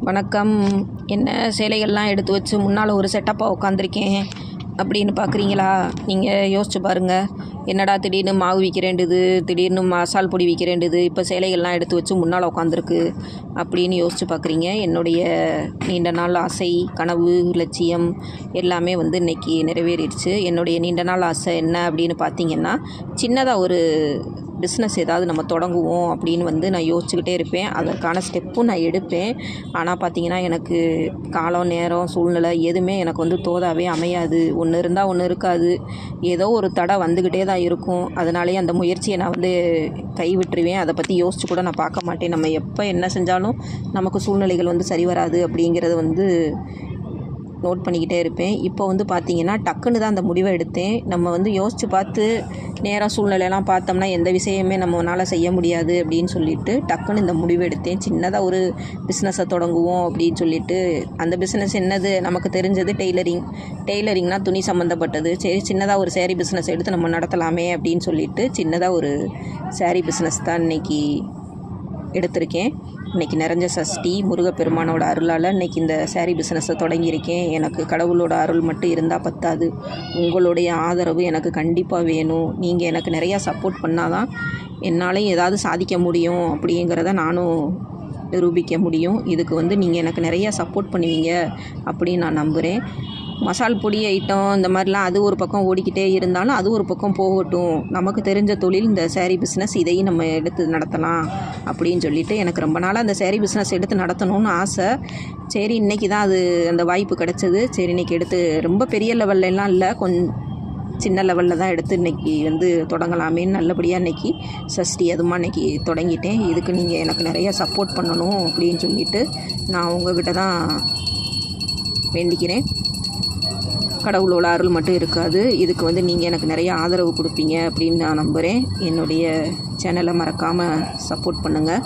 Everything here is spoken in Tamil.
வணக்கம். என்ன சேலைகள்லாம் எடுத்து வச்சு முன்னால் ஒரு செட்டப்பாக உட்காந்துருக்கேன் அப்படின்னு பார்க்குறீங்களா? நீங்கள் யோசிச்சு பாருங்கள். என்னடா திடீர்னு மாவு விற்கிறேண்டுது, திடீர்னு மசால் பொடி விற்கிறேண்டுது, இப்போ சேலைகள்லாம் எடுத்து வச்சு முன்னால் உட்காந்துருக்கு அப்படின்னு யோசிச்சு பார்க்குறீங்க. என்னுடைய நீண்ட நாள் ஆசை, கனவு, லட்சியம் எல்லாமே இன்றைக்கி நிறைவேறிடுச்சு. என்னுடைய நீண்ட நாள் ஆசை என்ன அப்படின்னு பார்த்தீங்கன்னா, சின்னதாக ஒரு பிஸ்னஸ் ஏதாவது நம்ம தொடங்குவோம் அப்படின்னு நான் யோசிச்சுக்கிட்டே இருப்பேன். அதற்கான ஸ்டெப்பும் நான் எடுப்பேன். ஆனால் பார்த்திங்கன்னா, எனக்கு காலம், நேரம், சூழ்நிலை எதுவுமே எனக்கு தோதாவே அமையாது. ஒன்று இருந்தால் ஒன்று இருக்காது. ஏதோ ஒரு தடை வந்துக்கிட்டே தான் இருக்கும். அதனாலேயே அந்த முயற்சியை நான் கைவிட்டுருவேன். அதை பற்றி யோசிச்சு கூட நான் பார்க்க மாட்டேன். நம்ம எப்போ என்ன செஞ்சாலும் நமக்கு சூழ்நிலைகள் சரி வராது அப்படிங்கிறத நோட் பண்ணிக்கிட்டே இருப்பேன். இப்போ பார்த்திங்கன்னா, டக்குன்னு தான் அந்த முடிவை எடுத்தேன். நம்ம யோசித்து பார்த்து நேரம் சூழ்நிலையெல்லாம் பார்த்தோம்னா எந்த விஷயமே நம்மளால் செய்ய முடியாது அப்படின்னு சொல்லிட்டு டக்குன்னு இந்த முடிவு எடுத்தேன். சின்னதாக ஒரு பிஸ்னஸை தொடங்குவோம் அப்படின்னு சொல்லிட்டு. அந்த பிஸ்னஸ் என்னது? நமக்கு தெரிஞ்சது டெய்லரிங்னால் துணி சம்மந்தப்பட்டது. சரி, சின்னதாக ஒரு சேரீ பிஸ்னஸ் எடுத்து நம்ம நடத்தலாமே அப்படின்னு சொல்லிட்டு சின்னதாக ஒரு சேரீ பிஸ்னஸ் தான் இன்றைக்கி எடுத்திருக்கேன். இன்றைக்கி நிறைஞ்ச சஷ்டி, முருகப்பெருமானோட அருளால் இன்றைக்கி இந்த சேரீ பிஸ்னஸை தொடங்கியிருக்கேன். எனக்கு கடவுளோட அருள் மட்டும் இருந்தால் பத்தாது. உங்களுடைய ஆதரவு எனக்கு கண்டிப்பாக வேணும். நீங்கள் எனக்கு நிறையா சப்போர்ட் பண்ணால் தான் என்னாலையும் ஏதாவது சாதிக்க முடியும் அப்படிங்கிறத நானும் நிரூபிக்க முடியும். இதுக்கு நீங்கள் எனக்கு நிறையா சப்போர்ட் பண்ணுவீங்க அப்படின்னு நான் நம்புகிறேன். மசால் பொடி ஐட்டம் இந்த மாதிரிலாம் அது ஒரு பக்கம் ஓடிக்கிட்டே இருந்தாலும் அது ஒரு பக்கம் போகட்டும். நமக்கு தெரிஞ்ச தொழில் இந்த சேரீ பிஸ்னஸ், இதையும் நம்ம எடுத்து நடத்தலாம் அப்படின்னு சொல்லிட்டு எனக்கு ரொம்ப நாளாக அந்த சேரீ பிஸ்னஸ் எடுத்து நடத்தணும்னு ஆசை. சரி, இன்றைக்கி தான் அந்த வாய்ப்பு கிடச்சிது. சரி, இன்றைக்கி எடுத்து ரொம்ப பெரிய லெவல்லாம் இல்லை, சின்ன லெவலில் தான் எடுத்து இன்றைக்கி தொடங்கலாமேன்னு நல்லபடியாக இன்றைக்கி சஷ்டி அதுமா இன்றைக்கி தொடங்கிட்டேன். இதுக்கு நீங்கள் எனக்கு நிறையா சப்போர்ட் பண்ணணும் அப்படின்னு சொல்லிட்டு நான் உங்கள்கிட்ட தான் வேண்டிக்கிறேன். கடவுளோட அருள் மட்டும் இருக்காது. இதுக்கு நீங்கள் எனக்கு நிறைய ஆதரவு கொடுப்பீங்க அப்படின்னு நான் நம்புகிறேன். என்னுடைய சேனலை மறக்காமல் சப்போர்ட் பண்ணுங்கள்.